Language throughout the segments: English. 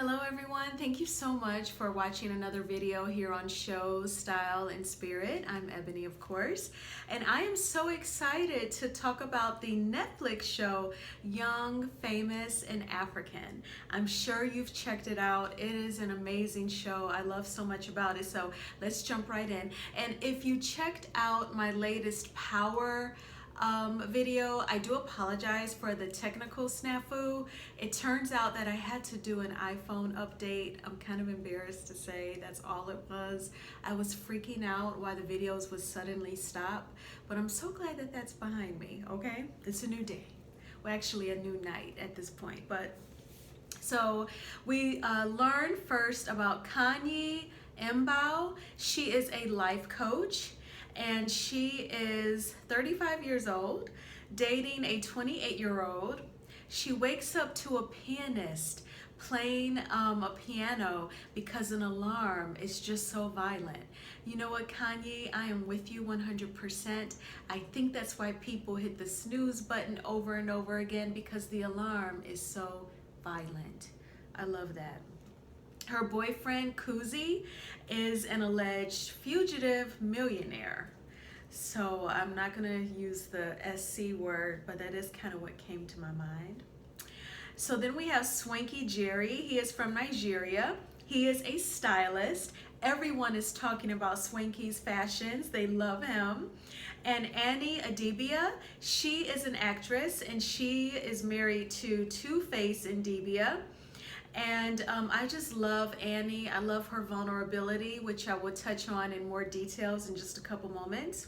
Hello everyone, thank you so much for watching another video here on Show, Style, and Spirit. I'm Ebony, of course, and I am so excited to talk about the Netflix show, Young, Famous, and African. I'm sure you've checked it out. It is an amazing show. I love so much about it, so let's jump right in. And if you checked out my latest Power video, I do apologize for the technical snafu. It turns out that I had to do an iPhone update. I'm kind of embarrassed to say that's all it was. I was freaking out why the videos would suddenly stop, but I'm so glad that that's behind me, okay? It's a new day. Well, actually a new night at this point, but so we learned first about Kanye Mbao. She is a life coach and she is 35 years old, dating a 28-year-old. She wakes up to a pianist playing a piano because an alarm is just so violent. You know what, Kanye, I am with you 100%. I think that's why people hit the snooze button over and over again, because the alarm is so violent. I love that. Her boyfriend, Kuzi, is an alleged fugitive millionaire. So I'm not gonna use the SC word, but that is kind of what came to my mind. So then we have Swanky Jerry. He is from Nigeria. He is a stylist. Everyone is talking about Swanky's fashions. They love him. And Annie Adibia, she is an actress and she is married to Two-Face Ndibia. And I just love Annie. I love her vulnerability, which I will touch on in more details in just a couple moments.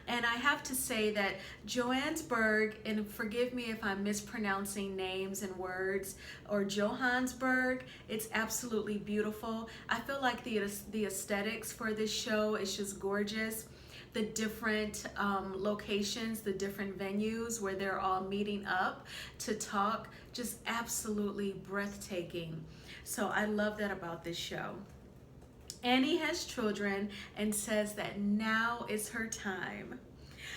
And I have to say that Johannesburg, and forgive me if I'm mispronouncing names and words, or Johannesburg, it's absolutely beautiful. I feel like the aesthetics for this show is just gorgeous. The different locations, the different venues where they're all meeting up to talk, just absolutely breathtaking. So I love that about this show. Annie has children and says that now is her time.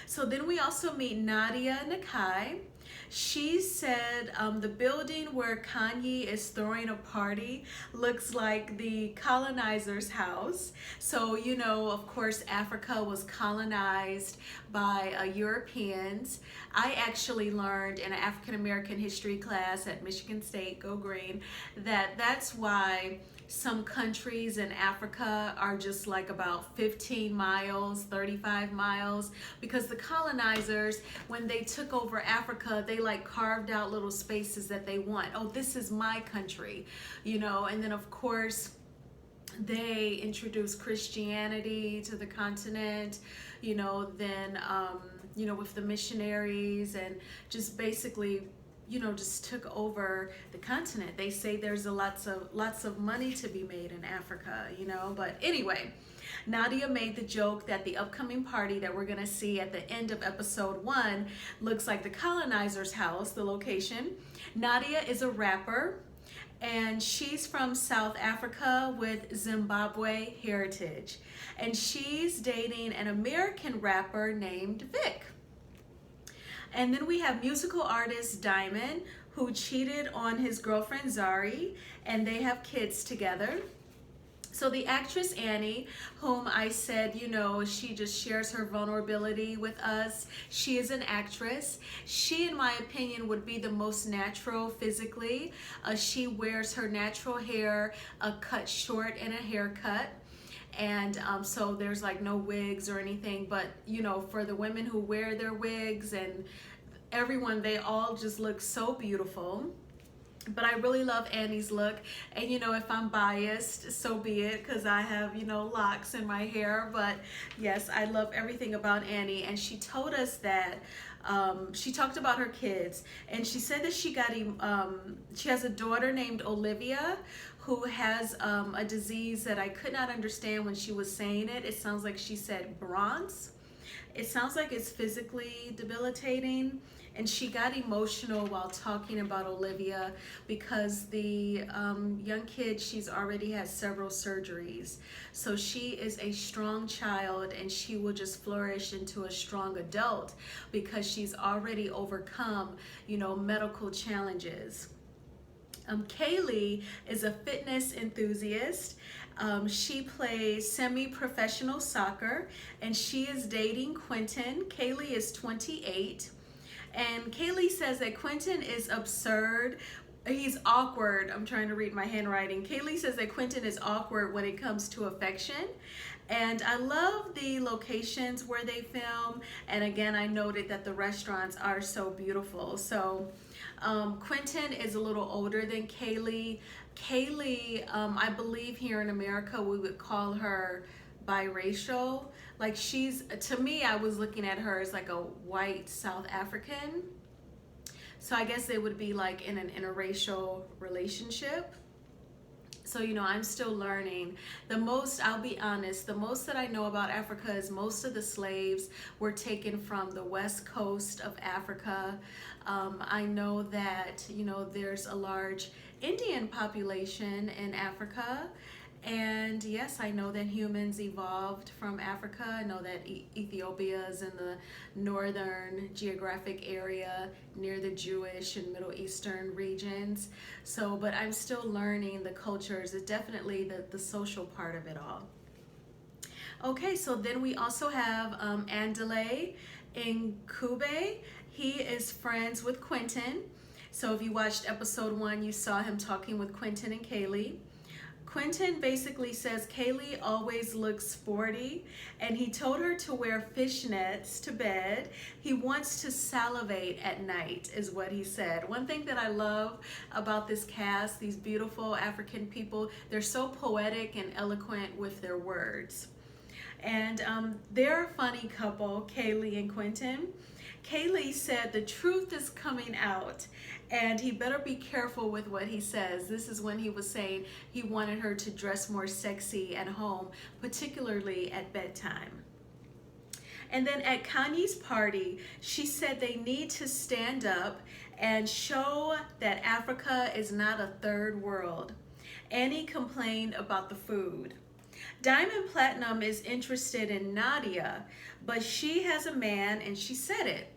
So then we also meet Nadia Nakai. She said the building where Kanye is throwing a party looks like the colonizer's house. So, you know, of course, Africa was colonized by Europeans. I actually learned in an African American history class at Michigan State, go green, that that's why some countries in Africa are just like about 15 miles, 35 miles, because the colonizers, when they took over Africa, they like carved out little spaces that they want. Oh, this is my country, you know, and then of course, they introduced Christianity to the continent, you know, then, you know, with the missionaries and just basically, you know, just took over the continent. They say there's lots of money to be made in Africa, you know, but anyway, Nadia made the joke that the upcoming party that we're gonna see at the end of episode 1 looks like the colonizer's house, the location. Nadia is a rapper and she's from South Africa with Zimbabwe heritage. And she's dating an American rapper named Vic. And then we have musical artist Diamond, who cheated on his girlfriend Zari, and they have kids together. So the actress Annie, whom I said, you know, she just shares her vulnerability with us. She is an actress. She, in my opinion, would be the most natural physically. She wears her natural hair cut short in a haircut. And so there's like no wigs or anything, but you know, for the women who wear their wigs and everyone, they all just look so beautiful. But I really love Annie's look, and you know, if I'm biased, so be it, because I have, you know, locks in my hair. But yes, I love everything about Annie. And she told us that she talked about her kids, and she said that she has a daughter named Olivia who has a disease that I could not understand when she was saying it. It sounds like she said bronze. It sounds like it's physically debilitating, and she got emotional while talking about Olivia because the young kid, she's already had several surgeries. So she is a strong child, and she will just flourish into a strong adult because she's already overcome, you know, medical challenges. Kaylee is a fitness enthusiast. She plays semi-professional soccer, and she is dating Quentin. Kaylee is 28, and Kaylee says that Quentin is absurd. He's awkward. I'm trying to read my handwriting. Kaylee says that Quentin is awkward when it comes to affection. And I love the locations where they film. And again, I noted that the restaurants are so beautiful. So Quentin is a little older than Kaylee. Kaylee, I believe here in America, we would call her biracial. Like to me, I was looking at her as like a white South African. So I guess they would be like in an interracial relationship. So, I'm still learning. I'll be honest, the most that I know about Africa is most of the slaves were taken from the west coast of Africa. I know that, there's a large Indian population in Africa. And yes, I know that humans evolved from Africa. I know that Ethiopia is in the northern geographic area near the Jewish and Middle Eastern regions. So, but I'm still learning the cultures. It's definitely the social part of it all. Okay, so then we also have Andale Nkube. He is friends with Quentin. So if you watched episode 1, you saw him talking with Quentin and Kaylee. Quentin basically says Kaylee always looks sporty, and he told her to wear fishnets to bed. He wants to salivate at night, is what he said. One thing that I love about this cast, these beautiful African people, they're so poetic and eloquent with their words. And they're a funny couple, Kaylee and Quentin. Kaylee said the truth is coming out and he better be careful with what he says. This is when he was saying he wanted her to dress more sexy at home, particularly at bedtime. And then at Kanye's party, she said they need to stand up and show that Africa is not a third world. Annie complained about the food. Diamond Platinum is interested in Nadia, but she has a man and she said it.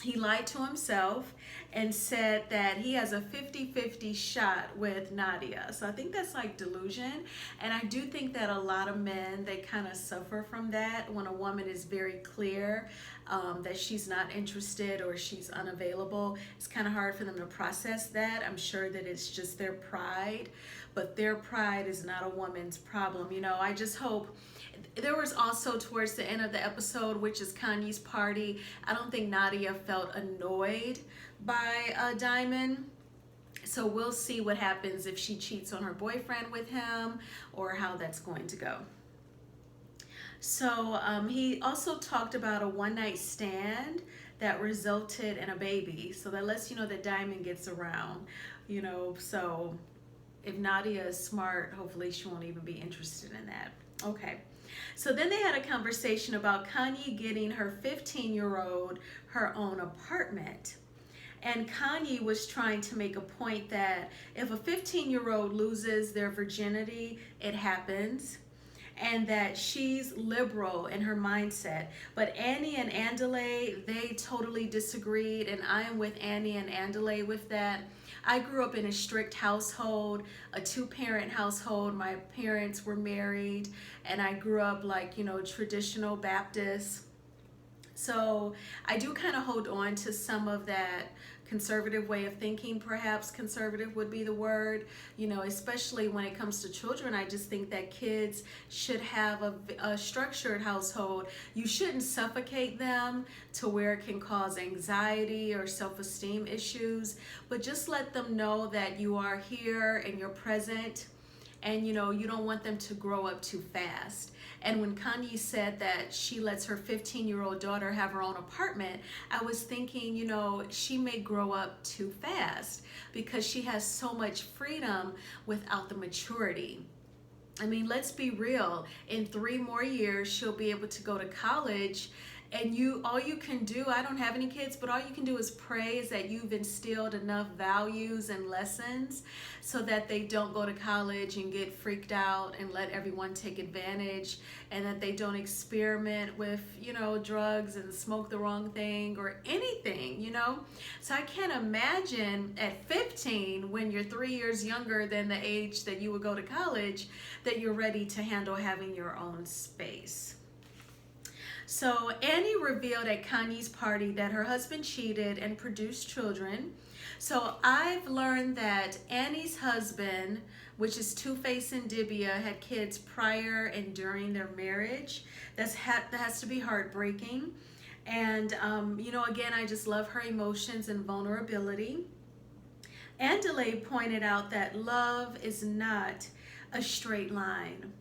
He lied to himself and said that he has a 50-50 shot with Nadia. So I think that's like delusion. And I do think that a lot of men, they kind of suffer from that when a woman is very clear that she's not interested or she's unavailable. It's kind of hard for them to process that. I'm sure that it's just their pride, but their pride is not a woman's problem. I just hope. There was also towards the end of the episode, which is Kanye's party, I don't think Nadia felt annoyed by Diamond. So we'll see what happens if she cheats on her boyfriend with him or how that's going to go. So he also talked about a one-night stand that resulted in a baby. So that lets you know that Diamond gets around, so if Nadia is smart, hopefully she won't even be interested in that. Okay. So then they had a conversation about Kanye getting her 15-year-old her own apartment. And Kanye was trying to make a point that if a 15-year-old loses their virginity, it happens. And that she's liberal in her mindset. But Annie and Andale, they totally disagreed. And I am with Annie and Andale with that. I grew up in a strict household, a 2-parent household. My parents were married, and I grew up like, traditional Baptist. So I do kind of hold on to some of that conservative way of thinking. Perhaps conservative would be the word, especially when it comes to children. I just think that kids should have a structured household. You shouldn't suffocate them to where it can cause anxiety or self-esteem issues, but just let them know that you are here and you're present, and you don't want them to grow up too fast. And when Kanye said that she lets her 15-year-old daughter have her own apartment, I was thinking, she may grow up too fast because she has so much freedom without the maturity. I mean, let's be real. In 3 more years, she'll be able to go to college And all you can do, I don't have any kids, but all you can do is pray is that you've instilled enough values and lessons so that they don't go to college and get freaked out and let everyone take advantage, and that they don't experiment with, drugs and smoke the wrong thing or anything, So I can't imagine at 15, when you're 3 years younger than the age that you would go to college, that you're ready to handle having your own space. So Annie revealed at Kanye's party that her husband cheated and produced children. So I've learned that Annie's husband, which is Two Face and Dibia, had kids prior and during their marriage. That has to be heartbreaking. And, again, I just love her emotions and vulnerability. Andale pointed out that love is not a straight line.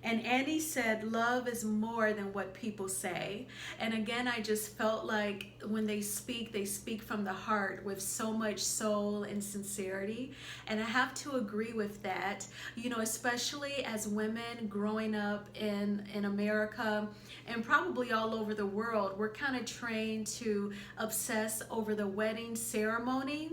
And Annie said, love is more than what people say. And again, I just felt like when they speak from the heart with so much soul and sincerity. And I have to agree with that, especially as women growing up in America and probably all over the world, we're kind of trained to obsess over the wedding ceremony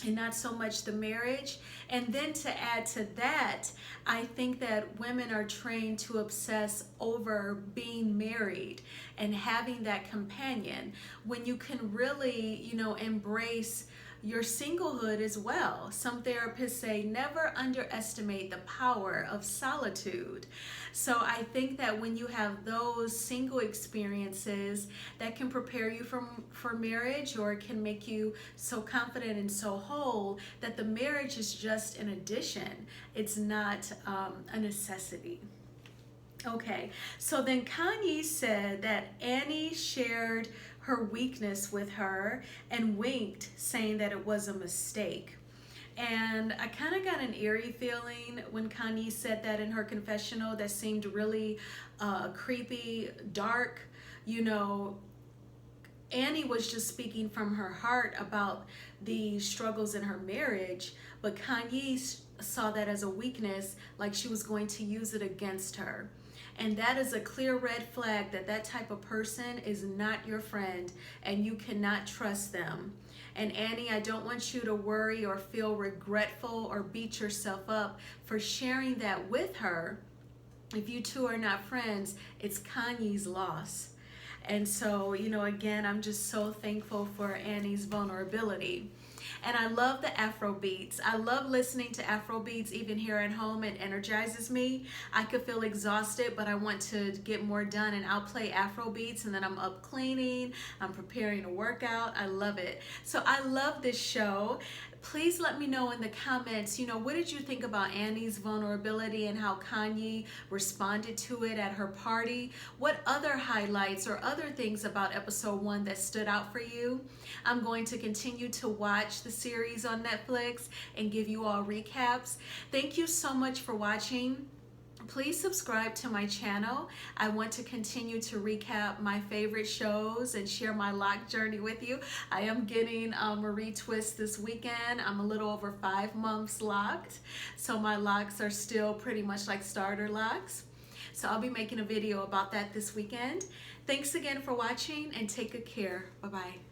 and not so much the marriage. And then to add to that, I think that women are trained to obsess over being married and having that companion, when you can really, embrace your singlehood as well. Some therapists say never underestimate the power of solitude. So I think that when you have those single experiences, that can prepare you for marriage, or it can make you so confident and so whole that the marriage is just an addition. It's not a necessity. Okay, so then Kanye said that Annie shared her weakness with her and winked, saying that it was a mistake. And I kind of got an eerie feeling when Kanye said that in her confessional. That seemed really creepy, dark. Annie was just speaking from her heart about the struggles in her marriage, but Kanye saw that as a weakness, like she was going to use it against her. And that is a clear red flag that type of person is not your friend and you cannot trust them. And Annie, I don't want you to worry or feel regretful or beat yourself up for sharing that with her. If you two are not friends, it's Kanye's loss. And so, again, I'm just so thankful for Annie's vulnerability. And I love the Afro beats. I love listening to Afro beats even here at home. It energizes me. I could feel exhausted, but I want to get more done, and I'll play Afro beats, and then I'm up cleaning, I'm preparing a workout. I love it. So I love this show. Please let me know in the comments, what did you think about Annie's vulnerability and how Kanye responded to it at her party? What other highlights or other things about episode 1 that stood out for you? I'm going to continue to watch the series on Netflix and give you all recaps. Thank you so much for watching. Please subscribe to my channel. I want to continue to recap my favorite shows and share my lock journey with you. I am getting Marie Twist this weekend. I'm a little over 5 months locked, so my locks are still pretty much like starter locks. So I'll be making a video about that this weekend. Thanks again for watching, and take good care. Bye-bye.